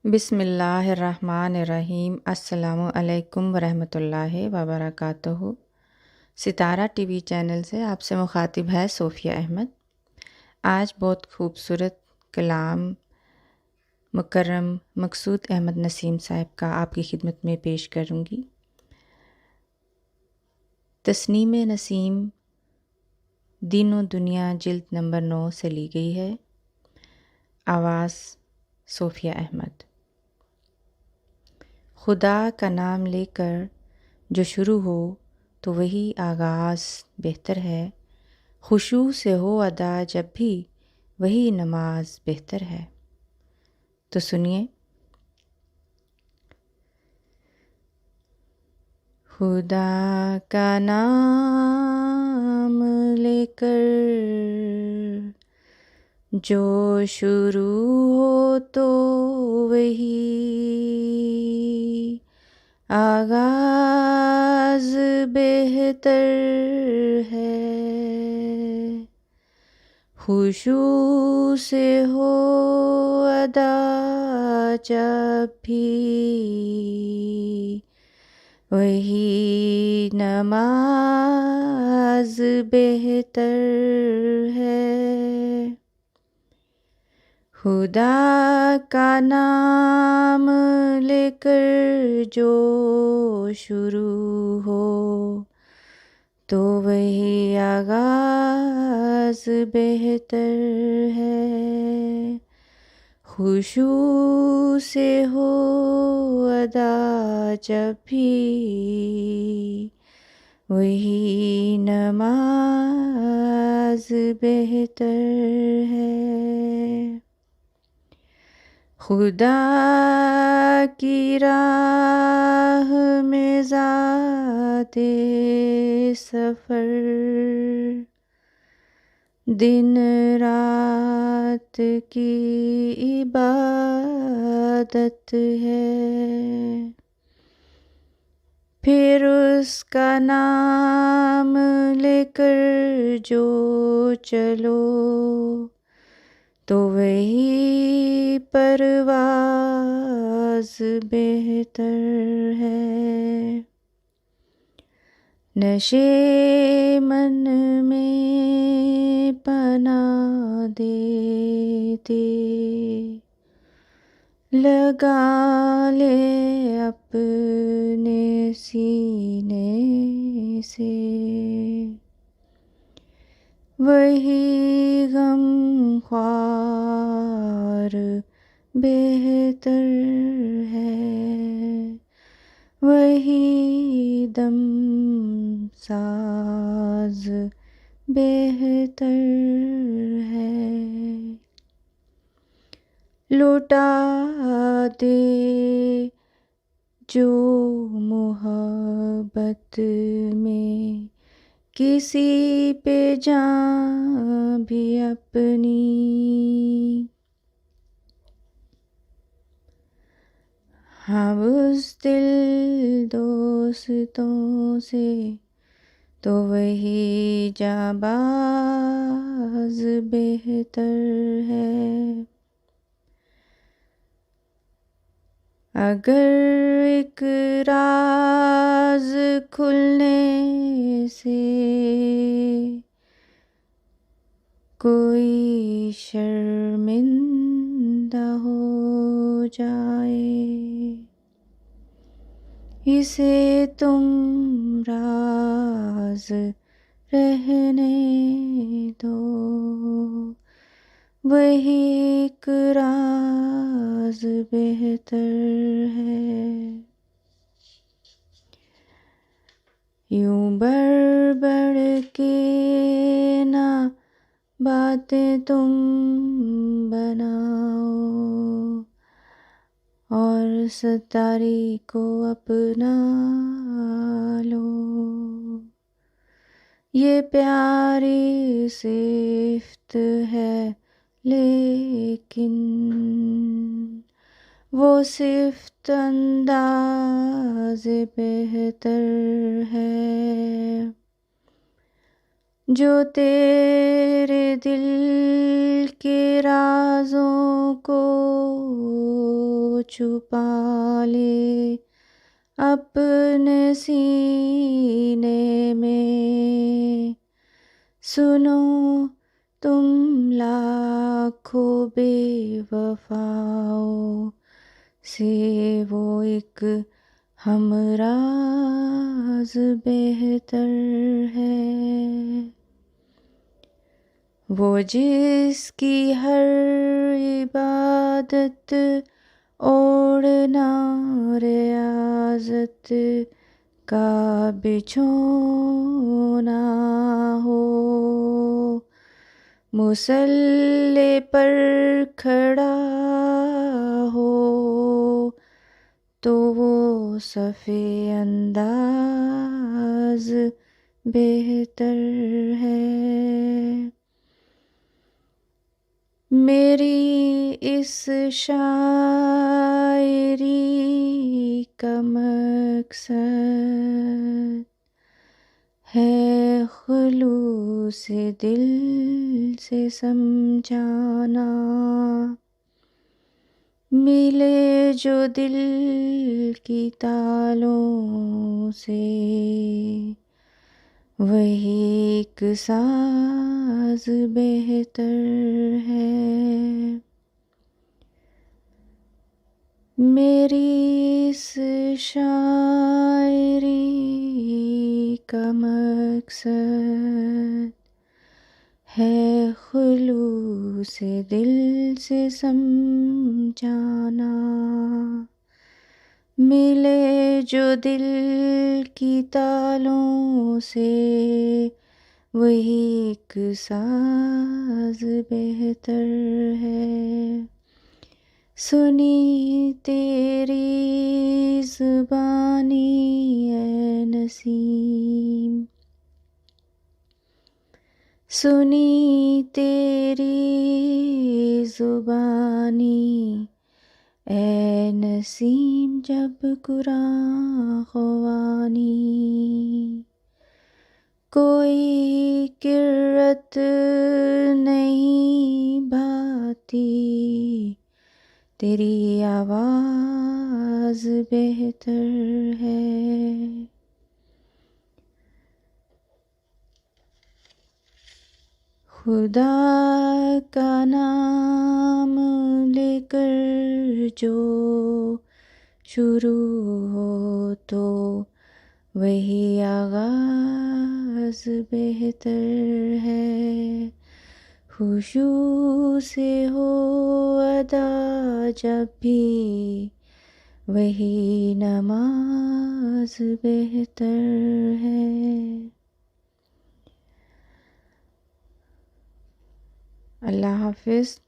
बिस्मिल्लाहिर्रहमानिर्रहीम। अस्सलामु अलैकुम वरहमतुल्लाहि वबरकातुहू। सितारा टीवी चैनल से आपसे मुखातिब है सोफ़िया अहमद। आज बहुत खूबसूरत कलाम मुकर्रम मकसूद अहमद नसीम साहब का आपकी खिदमत में पेश करूँगी। तस्नीम नसीम दीन व दुनिया जिल्द नंबर 9 से ली गई है। आवाज़ सोफ़िया अहमद। खुदा का नाम लेकर जो शुरू हो तो वही आगाज़ बेहतर है। खुशू से हो अदा जब भी वही नमाज बेहतर है। तो सुनिए। खुदा का नाम लेकर जो शुरू हो तो वही आगाज़ बेहतर है। खुशू से हो अदा जब भी वही नमाज बेहतर है। खुदा का नाम लेकर जो शुरू हो तो वही आगाज़ बेहतर है। खुशू से हो अदा जब भी वही नमाज बेहतर है। खुदा की राह में ज़ाते सफ़र दिन रात की इबादत है। फिर उसका नाम लेकर जो चलो तो वही परवाज़ बेहतर है। नशे मन में पनाह देते लगा ले अपने सीने से वही गमख्वार बेहतर है। वही दम साज बेहतर है। लौटा दे जो मोहब्बत में किसी पे जान भी अपनी हाँ उस दिल दोस्तों से तो वही जाबाज बेहतर है। अगर एक राज खुलने से कोई शर्मिंदा हो जाए इसे तुम राज रहने दो। वही एक राज बेहतर है। यूं बढ़ बढ़ के ना बातें तुम बनाओ और सतारी को अपना लो। ये प्यारी सिफ्त है लेकिन वो सिफ्त अंदाज़ बेहतर है। जो तेरे दिल के राज़ों को छुपा ले अपने सीने में। सुनो तुम लाखों बेवफाओं से वो एक हमराज बेहतर है। वो जिसकी हर इबादत ओढ़ना रियाज़त का बिछोना हो, मुसल्ले पर खड़ा हो तो वो सफ़े अंदाज बेहतर है। मेरी इस शायरी का मकसद है खुलूस दिल से समझाना। मिले जो दिल की तालों से वही एक साज बेहतर है। मेरी इस शायरी का मकसद है खुलूस दिल से समझाना। मिले जो दिल की तालों से वही एक साज बेहतर है। सुनी तेरी ज़ुबानी ऐ नसीम, सुनी तेरी ज़ुबानी ऐ नसीम जब कुरान ख़वानी। कोई किरत नहीं भाती तेरी आवाज़ बेहतर है। खुदा का नाम लेकर जो शुरू हो तो वही आगाज़ बेहतर है। खुशू से हो अदा जब भी वही नमाज बेहतर है। अल्लाह हाफ़िज़।